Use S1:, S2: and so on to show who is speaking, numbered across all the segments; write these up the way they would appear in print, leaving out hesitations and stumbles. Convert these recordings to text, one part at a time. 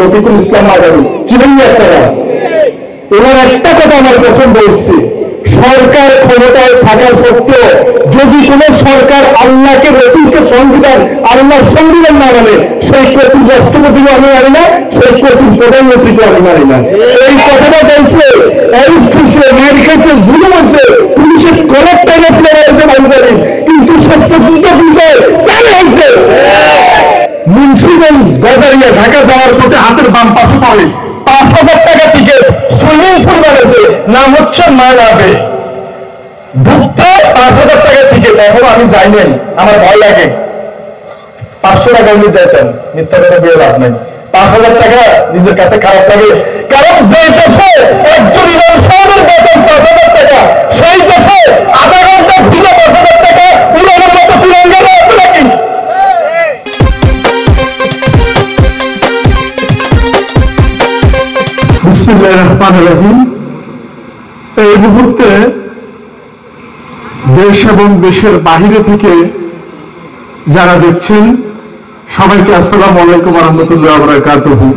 S1: রফিকুল ইসলাম মাদানী ছিলেন একটা ওনার একটা কথা আমার পছন্দ হচ্ছে, সরকার ক্ষমতায় থাকা সত্ত্বেও যদি কোন সরকার আল্লাহকে রসুলকে সংবিধান আল্লাহর সংবিধান না মানে সেই কচিন রাষ্ট্রপতিকে আমি মানি না, সেই কচিন প্রধানমন্ত্রীকে আমি মানি না। এই কথাটা বলছে জুলুম হচ্ছে, পুলিশের কলের টাইমে ফেলে রয়েছে মানুষের, কিন্তু ষষ্ঠ যুদ্ধ বিজয় কেন হচ্ছে? মুন্সিগঞ্জ গজারিয়া ঢাকা যাওয়ার পথে হাতের বাম পাশে পড়ে 5,000 টাকা টিকিট, সুইমিং পুল বানিয়েছে, নাম হচ্ছে মায়াবে, ঢুকতে 5,000 টাকা টিকিট। এখন আমি যাই নাই, আমার ভয় লাগে, 500 টাকা আমি যাইতাম, মিথ্যা করে বিয়ে লাভ নাই। 5,000 টাকা নিজের কাছে খারাপ লাগে, কারণ যে দেশে একজন ইমাম সাহেবের বেতন 5,000 টাকা, সেই দেশে আধা ঘন্টা ঘুরে 5,000 টাকা উলামের মতো তিরঙ্গা আছে নাকি? বিসমিল্লাহির রহমানির রহিম। এই মুহূর্তে দেশ এবং দেশের বাহিরে থেকে যারা দেখছেন সবাইকে আসসালামু আলাইকুম ওয়া রাহমাতুল্লাহি ওয়া বারাকাতুহু।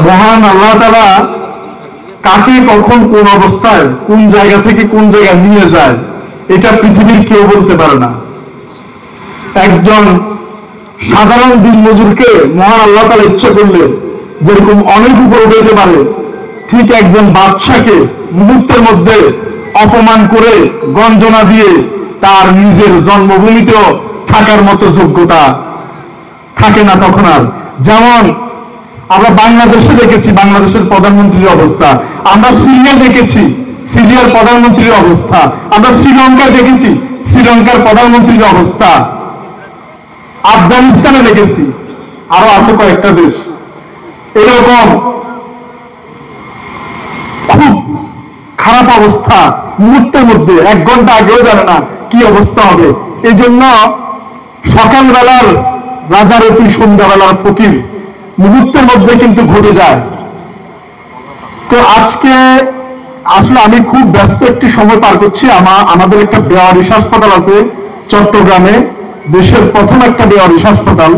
S1: মহান আল্লাহ তাআলা কাকে কখন কোন অবস্থায় কোন জায়গা থেকে কোন জায়গায় নিয়ে যায় এটা পৃথিবীর কেউ বলতে পারে না। একজন সাধারণ দিনমজুরকে মহান আল্লাহ তাআলা ইচ্ছা করলে যেরকম অনেক উপরে উঠাইতে পারে, ঠিক একজন বাদশাকে মুহূর্তের মধ্যে অপমান করে গঞ্জনা দিয়ে তার নিজের জন্মভূমিতেও থাকার মতো যোগ্যতা থাকে না তখন আর। যেমন আমরা বাংলাদেশে দেখেছি বাংলাদেশের প্রধানমন্ত্রীর অবস্থা, আমরা সিরিয়া দেখেছি সিরিয়ার প্রধানমন্ত্রীর অবস্থা, আমরা শ্রীলঙ্কায় দেখেছি শ্রীলঙ্কার প্রধানমন্ত্রীর অবস্থা, আফগানিস্তানে দেখেছি, আরো আছে কয়েকটা দেশ। এরকম খুব খারাপ অবস্থা, মুহূর্তের মধ্যে 1 ঘন্টা আগেও জানে না কি অবস্থা হবে। এই জন্য সকালবেলার রাজার অতি সন্ধ্যাবেলার ফকির মুহূর্তের মধ্যে কিন্তু ঘটে যায়। তো আজকে আসলে আমি খুব ব্যস্ত একটি সময় পার করছি। আমাদের একটা বেওয়ারিশ হাসপাতাল আছে চট্টগ্রামে, দেশের প্রথম একটা বেওয়ারিশ হাসপাতাল,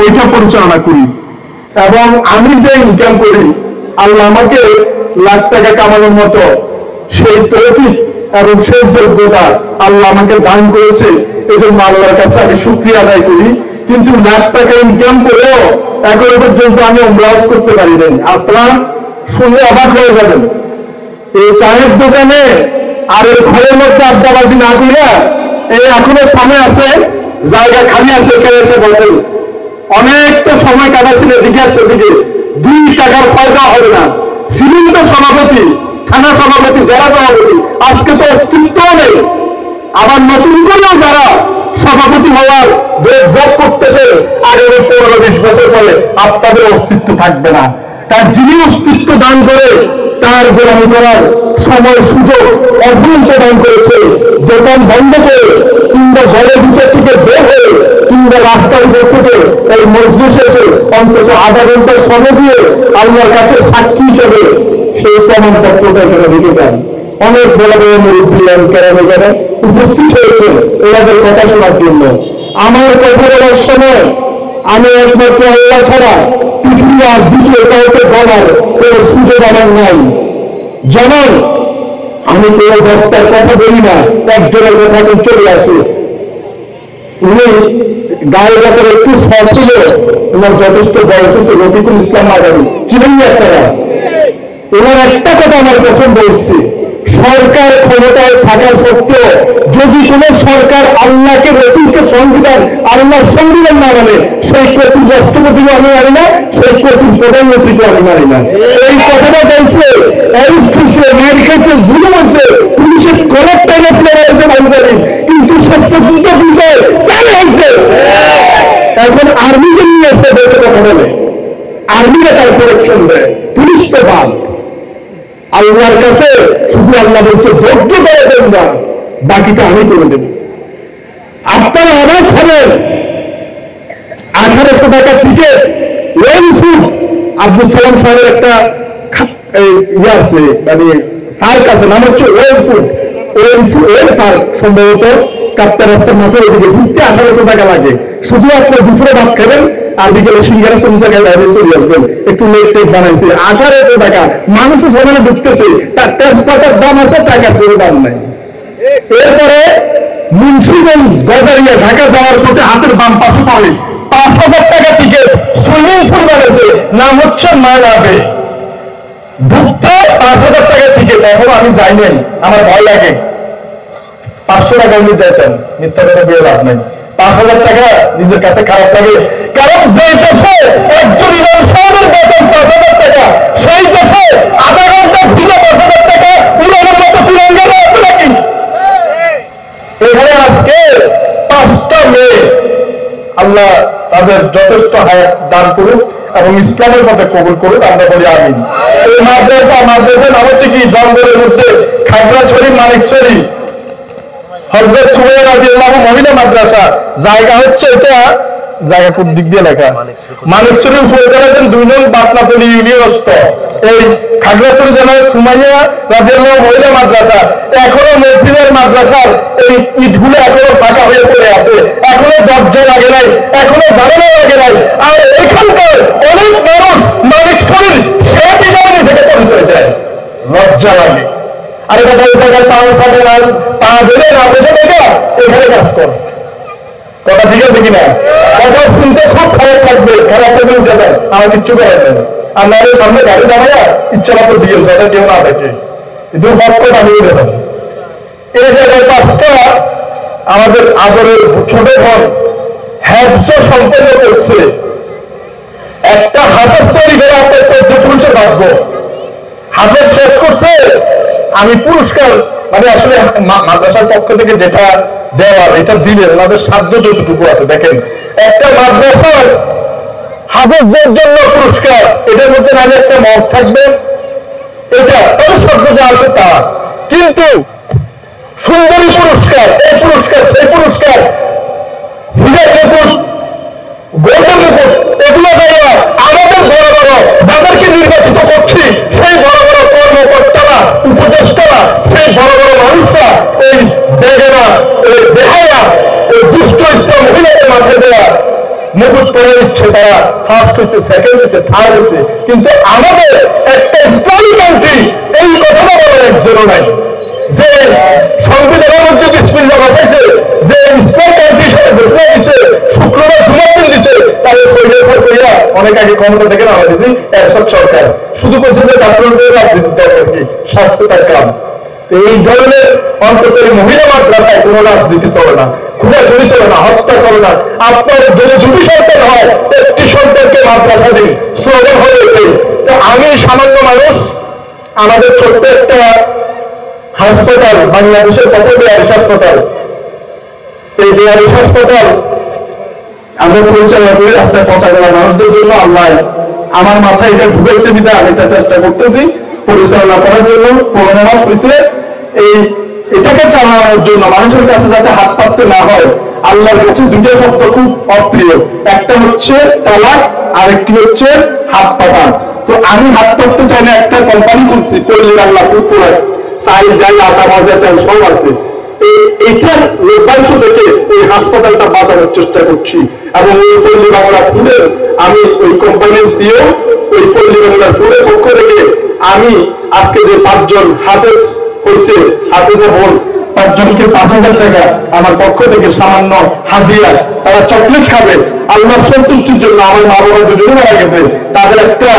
S1: ওইটা পরিচালনা করি। এবং আমি যে ইনকাম করি, আল্লাহ আমাকে লাখ টাকা কামানোর মতো সেই তৌফিক এবং সেই যোগ্যতা আল্লাহ আমাকে দান করেছে। এই জন্য আল্লাহর কাছে আমি শুকরিয়া আদায় করি। কিন্তু লাখ টাকা ইনকাম করেও এখনো পর্যন্ত আমি উমরাহ করতে পারি নাই। আপনারা শুনে অবাক হয়ে যাবেন, এই চায়ের দোকানে আর এই ঘরের মধ্যে আড্ডাবাজি না করিয়া এই এখনো সময় আছে, জায়গা খালি আছে, এখানে এসে বসেন। অনেক তো সময় কাটাচ্ছিল এদিকে আর সেদিকে, 2 টাকার ফায়দা হবে না। ছিলেন তো সভাপতি, থানা সভাপতি, জেলা সভাপতি, আজকে তো অস্তিত্ব নেই। আবার নতুন করেও যারা সভাপতি হওয়ার জব করতেছে, আগামী 15-20 বছর পরে আপনাদের অস্তিত্ব থাকবে না। তার যিনি অস্তিত্ব দান করে তার গোলামি করার সময় সুযোগ অফুরন্ত দান করেছে, দোকান বন্ধ করে কিংবা ঘরের ভিতর থেকে বের হয়ে কিংবা রাস্তার উপর থেকে এই মজলিসে এসে অন্তত আধা ঘন্টার সময় দিয়ে আল্লাহর কাছে সাক্ষী হিসেবে সেই প্রমাণপত্রটা এখানে রেখে যান। অনেক বড় বড় মুরব্বী এখানে উপস্থিত হয়েছেন ওনাদের কথা শোনার জন্য। আমার কথা বলার সময় আমি একমাত্র আল্লাহ ছাড়া পৃথিবী আর দ্বিতীয় কাউকে বলার কোন সুযোগ আমার নাই। যেমন আমি কোন বক্তার কথা বলি না, একজনের কথা আমি চলে আসি। উনি গায়ের ব্যাপারে একটু শর্ট ছিল, ওনার যথেষ্ট বয়স হচ্ছে, রফিকুল ইসলাম মাদানী ছিলেন একটা। ওনার একটা কথা আমার পছন্দ হচ্ছে, সরকার ক্ষমতায় থাকা সত্ত্বেও যদি কোন সরকার আল্লাহকে রসুলকে সংবিধান আল্লাহর সংবিধান না মানে সেই কচিন রাষ্ট্রপতিকে আমি মানি না, সেই কচিন প্রধানমন্ত্রীকে আমি মানি না। এই কথাটা বলছে জুলুম হচ্ছে, পুলিশের কলের টাইমে ফেলে রয়েছে মানুষের, কিন্তু ষষ্ঠ যুদ্ধ বিজয় কেন হচ্ছে? এখন আর্মিকে নিয়ে এসে দেশে কথা বলে, আর্মিরা তার প্রোটেকশন দেয়, পুলিশ তো বাদ। আল্লাহর কাছে শুধু আল্লাহ বলছে ধৈর্য করে দেন না, বাকিটা আমি করে দেব। আপনারা অবাক হবেন, 1800 টাকা ticket well food, Abdul Salam সাহেবের একটা ইয়ে আছে, মানে পার্ক আছে, নাম হচ্ছে ওয়েল ফুড, ওয়েল পার্ক, সম্ভবত কাপ্তা রাস্তার মাথায় ওদিকে ঢুকতে 1800 টাকা লাগে। শুধু আপনি দুপুরে ভাত খাবেন আর বিকেলে সিঙ্গারা সমস্যা খেলে চলে আসবেন, একটু লেট টেক বানাইছে 1800 টাকা, মানুষও সেখানে ঢুকতেছে, তার তেজপাতার দাম আছে, টাকার কোনো দাম নাই। এরপরে মুন্সিগঞ্জ গজারিয়া ঢাকা যাওয়ার পথে হাতের বাম পাশে পড়ে 5000 টাকা টিকিট, সুইমিং পুল বানাইছে, নাম হচ্ছে মায়াবে, ঢুকতে 5000 টাকা টিকিট। এখন আমি যাই নাই, আমার ভয় লাগে, 500 টাকা আমি যাইতাম, মিথ্যা করে বিয়ে লাভ নাই। 5000 টাকা নিজের কাছে খারাপ লাগে, কারণ যে দেশে একজন ইমাম সাহেবের বেতন 5000 টাকা, সেই দেশে আধা ঘন্টা ঘুরে 5000 টাকা উড়ানোর মতো তিরঙ্গা আছে নাকি? এখানে আজকে 5টা মেয়ে, আল্লাহ তাদের যথেষ্ট হায়াত দান করুক এবং ইসলামের পথে কবুল করুক, আমরা বলি আমিন। এই মাদ্রাসার নাম হচ্ছে কি, জঙ্গলের মধ্যে খাগড়াছড়ি মানিকছড়ি হযরত সুমাইয়া রাদিয়াল্লাহু মহিলা মাদ্রাসা, জায়গা হচ্ছে এটা, জায়গা কোন দিক দিয়ে লেখা, মানিকছড়ি উপজেলার 2 নং বাটনাতলী ইউনিয়নস্থ এই খাগড়াছড়ি জেলার সুমাইয়া রাদিয়াল্লাহু মহিলা মাদ্রাসা। এখনো মসজিদের মাদ্রাসার এই ইটগুলো এখনো ফাঁকা হয়ে পড়ে আছে, এখনো দরজা লাগে নাই, এখনো জানালা লাগে নাই। আর এখানকার অনেক মানুষ মানিকছড়ির শেখ হিসাবে নিজেকে পরিচয় দেয়, লজ্জা লাগে। আর এটা ওই জায়গায় পা ধরে না বোঝে দেখা এখানে কাজ কর, কথা ঠিক আছে কিনা? কথা শুনতে খুব খারাপ লাগবে, খারাপ লাগবে উঠে যায়, আমার কিচ্ছু করার নেই। আপনাদের সামনে গাড়ি দাঁড়ায় ইচ্ছা মতো দিয়ে যাতে কেউ না থাকে, কিন্তু বক্তব্য আমি উঠে যাবো। এই জায়গায় 5টা আমাদের আদরের ছোট বোন হ্যাবস সম্পন্ন করছে, একটা হাফেজ তৈরি করে আপনার 14 পুরুষের ভাগ্য। হাফেজ শেষ করছে, আমি পুরস্কার মানে আসলে মাদ্রাসার পক্ষ থেকে যেটা দেওয়ার এটা দিলে ওনাদের সাধ্য যতটুকু আছে। দেখেন, একটা মাদ্রাসার হাফেজদের জন্য পুরস্কার, এটার মধ্যে নাহলে একটা মত থাকবে, এটা তবে সাধ্য যা আছে তা, কিন্তু সুন্দরী পুরস্কার, এই পুরস্কার সেই পুরস্কার, হীরের মুকুট, গোল্ডের মুকুট, এগুলো জায়গা আমাদের বড় বড় যাদেরকে নির্বাচিত করছি সেই বড় বড় কর্মকর্তারা, উপদেষ্টারা, সেই বড় বড় মানুষরা এই বেগেনা, এই বেহায়া, এই দুশ্চরিত্র মহিলাদের মাঠে যারা মুকুট পরে দিচ্ছে, তারা ফার্স্ট হয়েছে, সেকেন্ড হয়েছে, থার্ড হয়েছে, কিন্তু আমাদের একটা ইসলামী কান্ট্রি এই কথাটা বলার একজনও নাই, যে সংবিধানের মধ্যে বিসমিল্লাহ বসাইছে, যে ইসলাম কান্ট্রির সাথে ঘোষণা দিছে, শুক্রবার জুমার দিন দিছে, তাদের সৈন্যসার করিয়া অনেক আগে ক্ষমতা থেকে নামা দিয়েছি এরশাদ সরকার, শুধু বলছে যে ডাক্তারদের রাজনীতি দরকার কি, স্বাস্থ্যতার কাম। এই ধরনের অন্তত মহিলা মাদ্রাসায় কোনো রাজনীতি চলে না, খুনাখুনি চলে না, হত্যা চলে না। আপনার যদি 2টি সন্তান হয়, 1টি সন্তানকে মাদ্রাসা দিন, স্লোগান হয়ে এটাই। তো আমি সামান্য মানুষ, আমাদের ছোট্ট একটা হাসপাতাল, বাংলাদেশের প্রথম বেয়ারিশ হাসপাতাল, এই বেয়ারিশ হাসপাতাল আমরা পরিচালনা করি রাস্তায় পচা গেলা মানুষদের জন্য। আল্লাহ আমার মাথায় এটা ঢুকেছে বিধা আমি এটা চেষ্টা করতেছি পরিচালনা করার জন্য। 15 মাস হয়েছে এটাকে চালানোর জন্য, মানুষের কাছে যাতে হাত পাততে না হয়। আল্লাহর কাছে 2টা শব্দ খুব অপ্রিয়, একটা হচ্ছে তালাক, আরেকটি হচ্ছে হাত পাতা। তো আমি হাত পাততে চাই না, একটা কোম্পানি করছি, পল্লীর আল্লাহ প্রোডাক্টস, চাল ডাল আটা মজা তেল সব আছে। এটার লভ্যাংশ থেকে ওই হাসপাতালটা বাঁচানোর চেষ্টা করছি, এবং ওই পল্লী বাংলা ফুলের আমি ওই কোম্পানির সিও, ওই পল্লী বাংলার ফুলের পক্ষ থেকে আমি আজকে যে 5 জন হাফেজ হয়েছে, হাফেজা বোন 5 জনকে 5000 টাকা আমার পক্ষ থেকে সামান্য হাদিয়া, তারা চকলেট খাবে আল্লাহর সন্তুষ্টির জন্য। আমার মা বাবা 2জনই মারা গেছে, তাদের একটা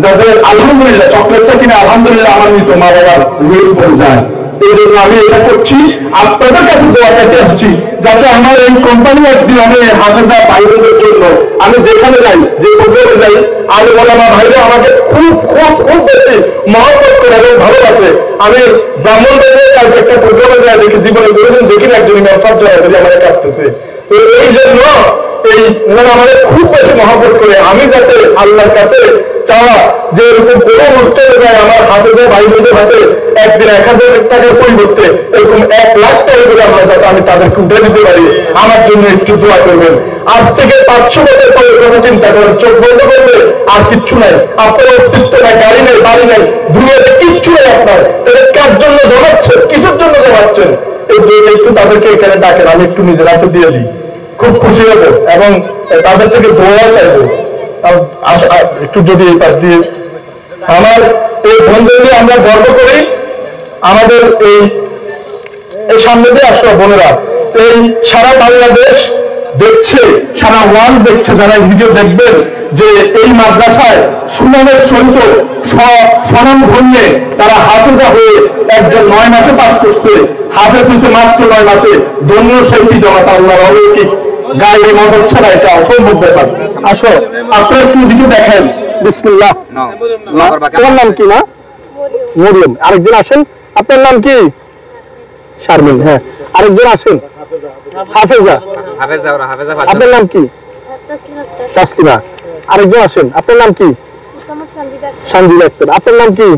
S1: যাদের আলহামদুলিল্লাহ চকলেটটা কিনে আলহামদুলিল্লাহ আমার মৃত মা বাবার রুহের উপর যায়। এই জন্য আমি এটা করছি, আপনাদের কাছে দোয়া চাইতে আসছি, যাতে আমার এই কোম্পানি একদিন আমি হাফেজা ভাইদের জন্য আমি যেখানে যাই, যে প্রোগ্রামে যাই, আলেম ওলামা ভাইরা আমাকে খুব খুব খুব বেশি মহব্বত করে এবং ভালোবাসে। আমি ব্রাহ্মণবাড়িয়ায় কালকে একটা প্রোগ্রামে যাই, দেখি জীবনে কোনোদিন দেখি না একজন ইমাম সাহেব জড়াই ধরে আমাকে কাটতেছে। তো এই জন্য ওনারা আমাদের খুব বেশি মহব্বত করে। আমি যাতে আল্লাহর কাছে চাওয়া যে এরকম কোনো অনুষ্ঠানে যায় আমার হাফেজা ভাই বোনদের হাতে একদিন 1000 টাকার পরিবর্তে এরকম 1 লাখ টাকা করে আমরা যাতে আমি তাদেরকে উঠে দিতে পারি, আমার জন্য একটু দোয়া করবেন। আজ থেকে 500 বছর পরে কথা চিন্তা করেন, চোখ বন্ধ করলে আর কিচ্ছু নাই, আপনার অস্তিত্ব নাই, গাড়ি নাই, বাড়ি নাই, দুনিয়াতে কিচ্ছু নেই আপনার। তাহলে কার জন্য জমাচ্ছেন, কিসের জন্য জমাচ্ছেন? একটু তাদেরকে এখানে ডাকেন, আমি একটু নিজের হাতে দিয়ে দিই। খুব খুশি হব এবং তাদের থেকে দোয়া চাইবো। একটু যদি এই পাশ দিয়ে আমার এই বোনদের আমরা গর্ব করি। আমাদের এই সামনে দিয়ে আসো বোনেরা, এই সারা বাংলাদেশ দেখছে, সারা ওয়ার্ল্ড দেখছে, যারা ভিডিও দেখবেন যে এই মাদ্রাসায় সুনামের সহিত স্বনাম ধন্যে তারা হাফেজা হয়ে একজন 9 মাসে পাস করছে, হাফেজ হয়েছে মাত্র 9 মাসে। ধন্য শৈলী জমাতা আল্লাহর অলৌকিক, গায়ে মদত ছাড়া এটা অসম্ভব ব্যাপার। আসো আপনারা একটু দিকে দেখেন। বিসমিল্লাহ। তোমার নাম কি মা? মরিয়ম। আরেকজন আসেন, আপনার নাম কি? শারমিন। হ্যাঁ, আরেকজন আসেন, হাফেজা। আপনার নাম কি? তাসলিমা। আরেকজন আসেন, আপনার নাম কি? সঞ্জিদা আক্তার। আপনার নাম কি?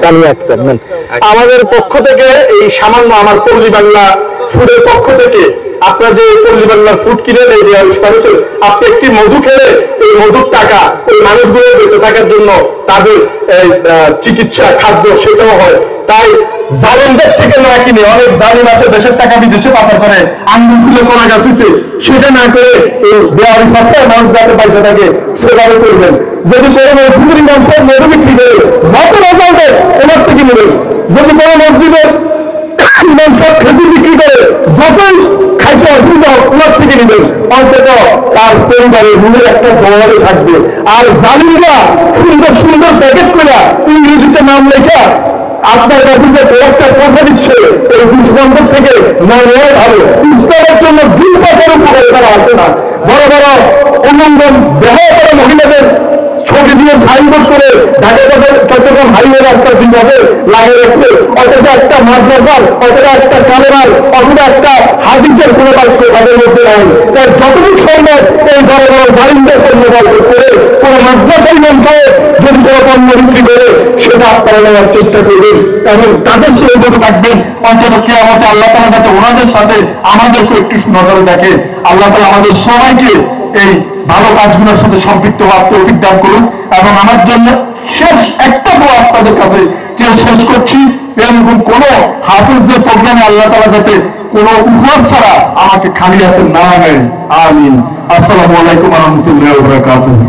S1: তানিয়া আক্তার। আমাদের পক্ষ থেকে এই সামান্য আমার পল্লী বাংলা ফুডের পক্ষ থেকে আপনার যে পল্লী বাংলার ফুড কিনেন এই মানুষের, আপনি একটি মধু খেলে এই মধুর টাকা ওই মানুষগুলো বেঁচে থাকার জন্য তাদের চিকিৎসা খাদ্য সেটাও হয়। তাই জালিমদের থেকে না কিনে, অনেক জালিম আছে দেশের টাকা বিদেশে পাচার করে, আঙ্গুল খুলে কোনা গাছ হয়েছে, সেটা না করে এই বেআরি সস্তায় মানুষ যাতে পয়সা থাকে সেভাবে করবেন। যদি কোনো মসজিদের ইমাম সাহেব মধু বিক্রি করে যত রেজাল্ট দেয় ওনার থেকে নেবেন। যদি কোনো মসজিদের ইমাম সাহেব খেজুর বিক্রি করে যতই খাইতে অসুবিধা হোক ওনার থেকে নেবেন, অন্তত তার পরিবারের মনের একটা দোয়ারে থাকবে। আর জালিমরা সুন্দর সুন্দর প্যাকেট করে ইংরেজিতে নাম লেখা আপনার কাছে যে প্রোডাক্টটা পৌঁছে দিচ্ছে এই দুষ্বন্ধর থেকে না নেওয়াই ভালো। ইসলামের জন্য দিন পথের উপকারে তারা আসে না। বড় বড় অনুমোদন ব্যবহার করে মহিলাদের ছবি দিয়ে সাইনবোর্ড করে ঢাকা চট্টগ্রাম হাইওয়ে রাস্তার দুই পাশে লাগিয়ে রাখছে, অথচ একটা মাদ্রাসার, অথবা একটা কালেমার, অথবা একটা হাদিসের কোনো বাক্য তাদের মধ্যে নাই। তাই যতটুকু সম্ভব এই বড় বড় জালিমদের পণ্য বাক্য করে কোনো মাদ্রাসার ইমাম সাহেব যদি কোনো পণ্য বিক্রি করে সেটা আপনারা নেওয়ার চেষ্টা করবেন এবং তাদের সহযোগিতা থাকবেন। অন্তত কিয়ামতে আল্লাহ তাআলা যাতে ওনাদের সাথে আমাদেরকে একটু নজরে দেখে। আল্লাহ তাআলা আমাদের সবাইকে এই ভালো কাজগুলোর সাথে সম্পৃক্ত হওয়ার তৌফিক দান করুন। এবং আমার জন্য শেষ একটা দোয়া আপনাদের কাছে যে শেষ করছি, এরকম কোন হাফেজদের প্রোগ্রামে আল্লাহ তাআলা যাতে কোনো উপহার ছাড়া আমাকে খালি হাতে না নেয়। আমিন। আসসালামু আলাইকুম ওয়া রাহমাতুল্লাহি ওয়া বারাকাতুহু।